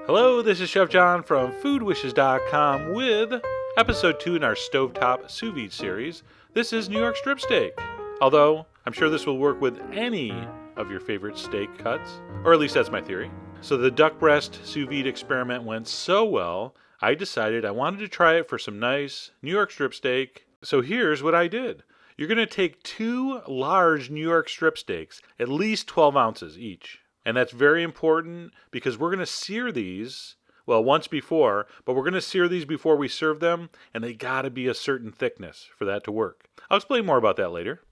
Hello, this is Chef John from foodwishes.com with episode 2 in our Stovetop Sous Vide series. This is New York strip steak. Although, I'm sure this will work with any of your favorite steak cuts, or at least that's my theory. So the duck breast sous vide experiment went so well, I decided I wanted to try it for some nice New York strip steak. So here's what I did. You're going to take 2 large New York strip steaks, at least 12 ounces each. And that's very important because we're going to sear these, well, once before, but we're going to sear these before we serve them, and they got to be a certain thickness for that to work. I'll explain more about that later.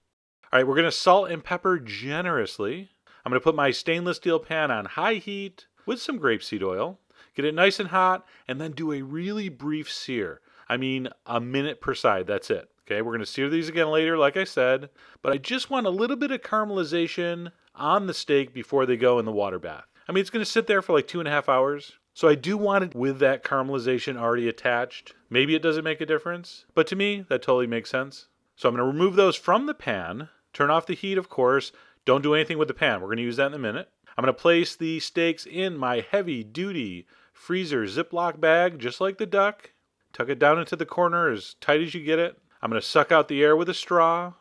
All right, we're going to salt and pepper generously. I'm going to put my stainless steel pan on high heat with some grapeseed oil, get it nice and hot, and then do a really brief sear. I mean, a minute per side, that's it. Okay, we're going to sear these again later, like I said, but I just want a little bit of caramelization on the steak before they go in the water bath. I mean, it's going to sit there for like 2.5 hours. So I do want it with that caramelization already attached. Maybe it doesn't make a difference, but to me, that totally makes sense. So I'm going to remove those from the pan, turn off the heat, of course. Don't do anything with the pan. We're going to use that in a minute. I'm going to place the steaks in my heavy-duty freezer Ziploc bag, just like the duck. Tuck it down into the corner as tight as you get it. I'm going to suck out the air with a straw.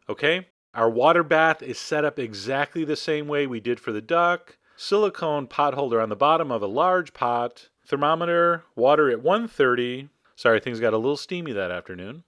Okay? Our water bath is set up exactly the same way we did for the duck. Silicone pot holder on the bottom of a large pot. Thermometer, water at 130. Sorry, things got a little steamy that afternoon.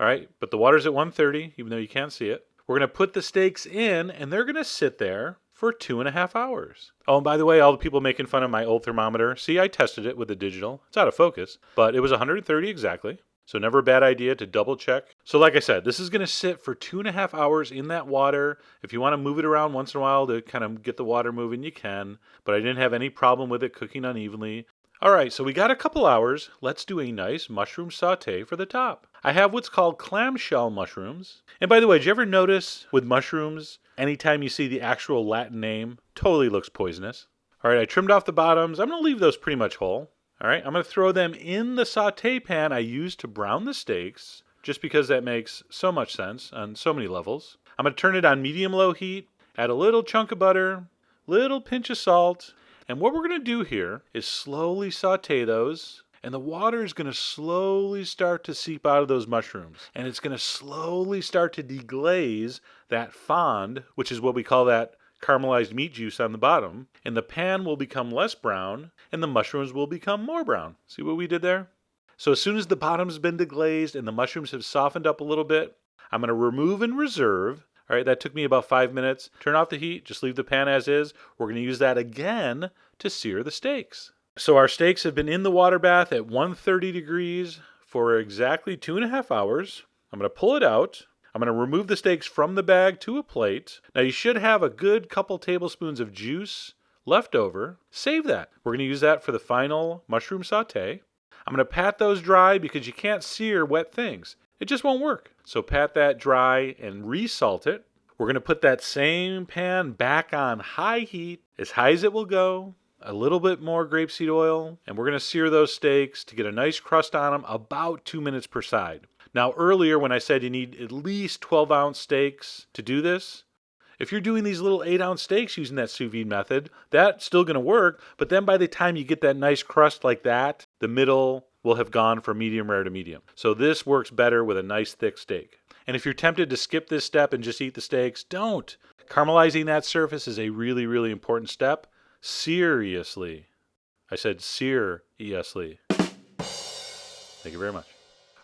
All right, but the water's at 130, even though you can't see it. We're going to put the steaks in, and they're going to sit there for 2.5 hours. Oh, and by the way, all the people making fun of my old thermometer, see, I tested it with the digital. It's out of focus, but it was 130 exactly. So never a bad idea to double check. So like I said, this is going to sit for 2.5 hours in that water. If you want to move it around once in a while to kind of get the water moving, you can. But I didn't have any problem with it cooking unevenly. All right, so we got a couple hours. Let's do a nice mushroom sauté for the top. I have what's called clamshell mushrooms. And by the way, did you ever notice with mushrooms, anytime you see the actual Latin name, totally looks poisonous? All right, I trimmed off the bottoms. I'm going to leave those pretty much whole. All right, I'm going to throw them in the sauté pan I used to brown the steaks, just because that makes so much sense on so many levels. I'm going to turn it on medium-low heat, add a little chunk of butter, little pinch of salt, and what we're going to do here is slowly sauté those, and the water is going to slowly start to seep out of those mushrooms, and it's going to slowly start to deglaze that fond, which is what we call that caramelized meat juice on the bottom, and the pan will become less brown, and the mushrooms will become more brown. See what we did there? So as soon as the bottom's been deglazed and the mushrooms have softened up a little bit, I'm going to remove and reserve. All right, that took me about 5 minutes. Turn off the heat, just leave the pan as is. We're going to use that again to sear the steaks. So our steaks have been in the water bath at 130 degrees for exactly 2.5 hours. I'm going to pull it out. I'm going to remove the steaks from the bag to a plate. Now you should have a good couple tablespoons of juice left over. Save that. We're going to use that for the final mushroom sauté. I'm going to pat those dry because you can't sear wet things. It just won't work. So pat that dry and resalt it. We're going to put that same pan back on high heat, as high as it will go. A little bit more grapeseed oil, and we're going to sear those steaks to get a nice crust on them, about 2 minutes per side. Now earlier when I said you need at least 12-ounce steaks to do this, if you're doing these little 8-ounce steaks using that sous vide method, that's still going to work, but then by the time you get that nice crust like that, the middle will have gone from medium rare to medium. So this works better with a nice thick steak. And if you're tempted to skip this step and just eat the steaks, don't. Caramelizing that surface is a really, really important step. Seriously. I said seriously. Thank you very much.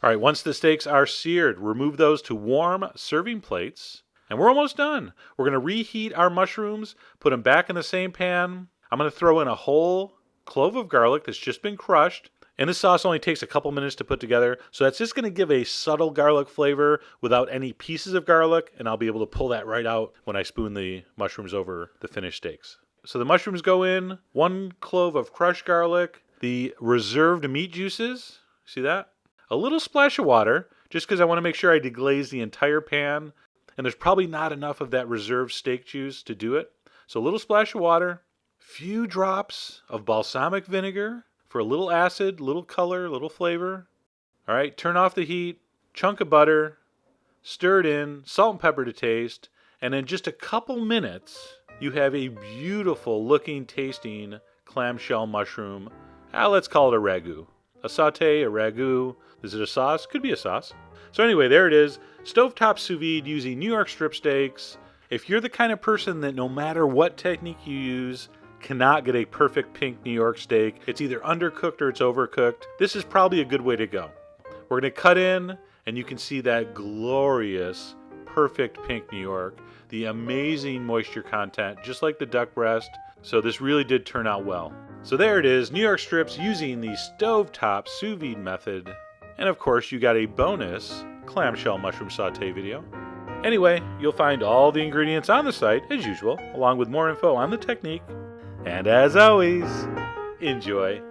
All right, once the steaks are seared, remove those to warm serving plates. And we're almost done. We're going to reheat our mushrooms, put them back in the same pan. I'm going to throw in a whole clove of garlic that's just been crushed. And this sauce only takes a couple minutes to put together, so that's just going to give a subtle garlic flavor without any pieces of garlic, and I'll be able to pull that right out when I spoon the mushrooms over the finished steaks. So the mushrooms go in, 1 clove of crushed garlic, the reserved meat juices, see that? A little splash of water, just because I want to make sure I deglaze the entire pan, and there's probably not enough of that reserved steak juice to do it. So a little splash of water, few drops of balsamic vinegar for a little acid, little color, little flavor. All right, turn off the heat, chunk of butter, stir it in, salt and pepper to taste, and in just a couple minutes, you have a beautiful looking, tasting clamshell mushroom. Let's call it a ragu. A sauté, a ragu. Is it a sauce? Could be a sauce. So anyway, there it is. Stovetop sous vide using New York strip steaks. If you're the kind of person that no matter what technique you use, cannot get a perfect pink New York steak, it's either undercooked or it's overcooked, this is probably a good way to go. We're going to cut in, and you can see that glorious, perfect pink New York, the amazing moisture content, just like the duck breast. So this really did turn out well. So there it is, New York strips using the Stovetop sous vide method. And of course, you got a bonus clamshell mushroom sauté video. Anyway, you'll find all the ingredients on the site, as usual, along with more info on the technique. And as always, enjoy.